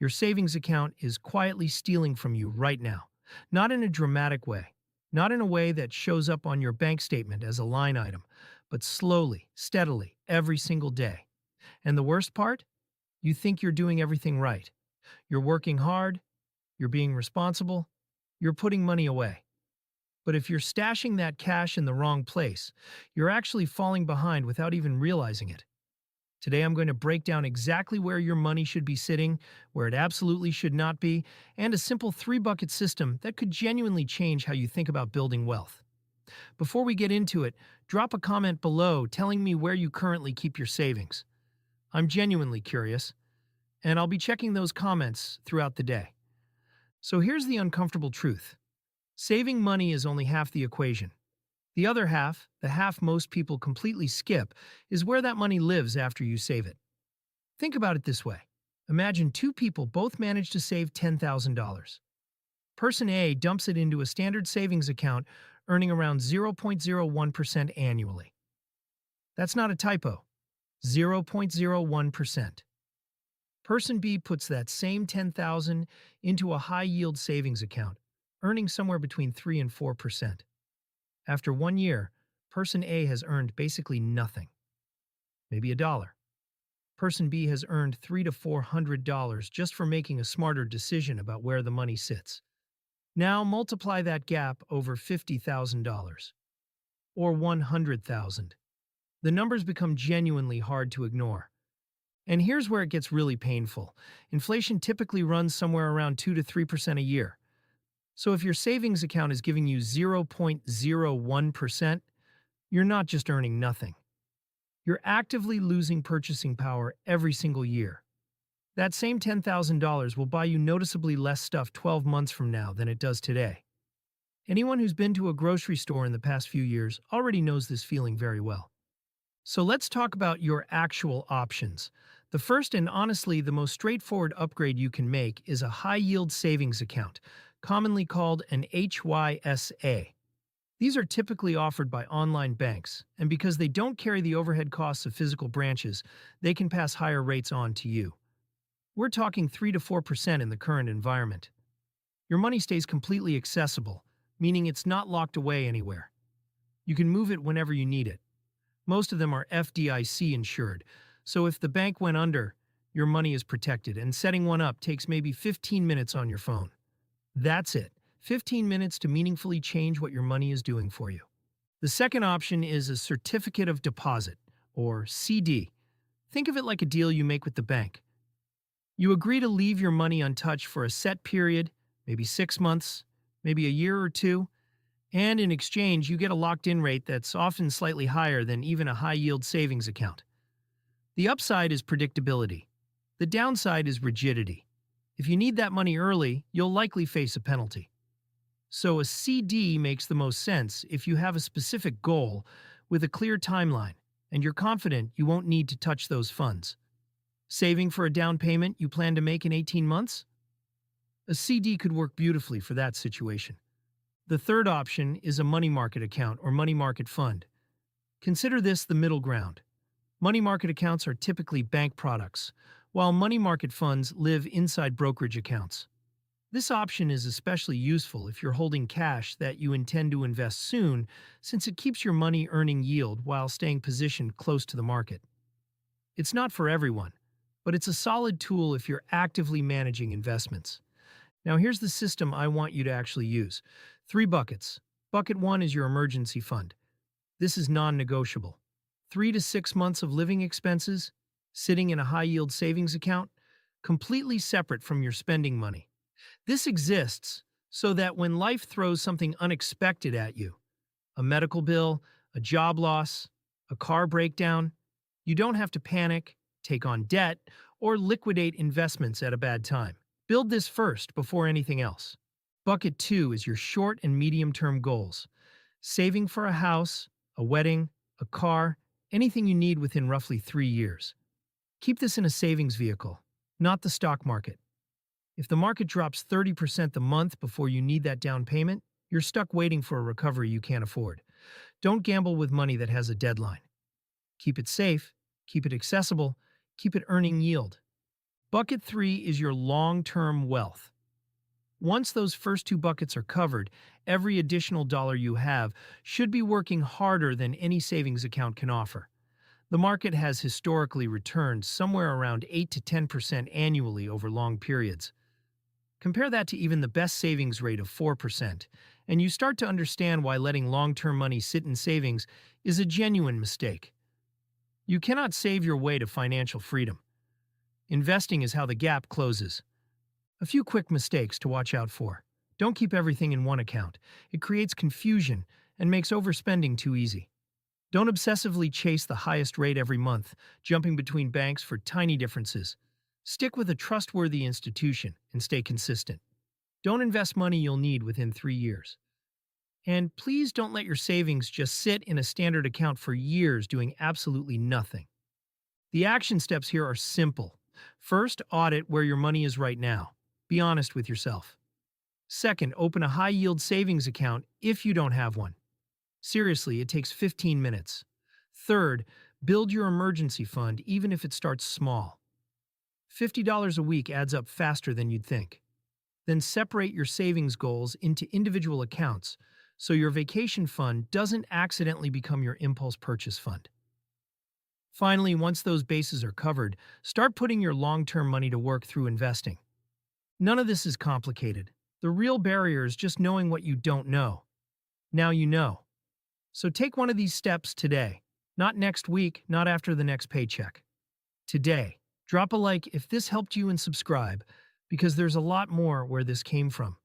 Your savings account is quietly stealing from you right now. Not in a dramatic way, not in a way that shows up on your bank statement as a line item, but slowly, steadily, every single day. And the worst part? You think you're doing everything right. You're working hard, you're being responsible, you're putting money away. But if you're stashing that cash in the wrong place, you're actually falling behind without even realizing it. Today I'm going to break down exactly where your money should be sitting, where it absolutely should not be, and a simple three-bucket system that could genuinely change how you think about building wealth. Before we get into it, drop a comment below telling me where you currently keep your savings. I'm genuinely curious, and I'll be checking those comments throughout the day. So here's the uncomfortable truth. Saving money is only half the equation. The other half, the half most people completely skip, is where that money lives after you save it. Think about it this way. Imagine two people both manage to save $10,000. Person A dumps it into a standard savings account, earning around 0.01% annually. That's not a typo. 0.01%. Person B puts that same $10,000 into a high-yield savings account, earning somewhere between 3 and 4%. After 1 year, person A has earned basically nothing. Maybe $1. Person B has earned $300 to $400 just for making a smarter decision about where the money sits. Now multiply that gap over $50,000. Or $100,000. The numbers become genuinely hard to ignore. And here's where it gets really painful. Inflation typically runs somewhere around 2 to 3% a year. So if your savings account is giving you 0.01%, you're not just earning nothing. You're actively losing purchasing power every single year. That same $10,000 will buy you noticeably less stuff 12 months from now than it does today. Anyone who's been to a grocery store in the past few years already knows this feeling very well. So let's talk about your actual options. The first and honestly the most straightforward upgrade you can make is a high-yield savings account, commonly called an HYSA. These are typically offered by online banks, and because they don't carry the overhead costs of physical branches, they can pass higher rates on to you. We're talking 3 to 4% in the current environment. Your money stays completely accessible, meaning it's not locked away anywhere. You can move it whenever you need it. Most of them are FDIC insured, so if the bank went under, your money is protected, and setting one up takes maybe 15 minutes on your phone. That's it. 15 minutes to meaningfully change what your money is doing for you. The second option is a certificate of deposit, or CD. Think of it like a deal you make with the bank. You agree to leave your money untouched for a set period, maybe 6 months, maybe a year or two, and in exchange you get a locked-in rate that's often slightly higher than even a high-yield savings account. The upside is predictability. The downside is rigidity. If you need that money early, you'll likely face a penalty. So a CD makes the most sense if you have a specific goal with a clear timeline and you're confident you won't need to touch those funds. Saving for a down payment you plan to make in 18 months? A CD could work beautifully for that situation. The third option is a money market account or money market fund. Consider this the middle ground. Money market accounts are typically bank products, while money market funds live inside brokerage accounts. This option is especially useful if you're holding cash that you intend to invest soon, since it keeps your money earning yield while staying positioned close to the market. It's not for everyone, but it's a solid tool if you're actively managing investments. Now here's the system I want you to actually use. 3 buckets. Bucket 1 is your emergency fund. This is non-negotiable. 3 to 6 months of living expenses, sitting in a high-yield savings account, completely separate from your spending money. This exists so that when life throws something unexpected at you, a medical bill, a job loss, a car breakdown, you don't have to panic, take on debt, or liquidate investments at a bad time. Build this first before anything else. Bucket 2 is your short and medium-term goals. Saving for a house, a wedding, a car, anything you need within roughly 3 years. Keep this in a savings vehicle, not the stock market. If the market drops 30% the month before you need that down payment, you're stuck waiting for a recovery you can't afford. Don't gamble with money that has a deadline. Keep it safe, keep it accessible, keep it earning yield. Bucket 3 is your long-term wealth. Once those first two buckets are covered, every additional dollar you have should be working harder than any savings account can offer. The market has historically returned somewhere around 8 to 10% annually over long periods. Compare that to even the best savings rate of 4%, and you start to understand why letting long-term money sit in savings is a genuine mistake. You cannot save your way to financial freedom. Investing is how the gap closes. A few quick mistakes to watch out for. Don't keep everything in one account. It creates confusion and makes overspending too easy. Don't obsessively chase the highest rate every month, jumping between banks for tiny differences. Stick with a trustworthy institution and stay consistent. Don't invest money you'll need within 3 years. And please don't let your savings just sit in a standard account for years doing absolutely nothing. The action steps here are simple. First, audit where your money is right now. Be honest with yourself. Second, open a high-yield savings account if you don't have one. Seriously, it takes 15 minutes. Third, build your emergency fund even if it starts small. $50 a week adds up faster than you'd think. Then separate your savings goals into individual accounts so your vacation fund doesn't accidentally become your impulse purchase fund. Finally, once those bases are covered, start putting your long-term money to work through investing. None of this is complicated. The real barrier is just knowing what you don't know. Now you know. So take one of these steps today. Not next week, not after the next paycheck. Today. Drop a like if this helped you and subscribe, because there's a lot more where this came from.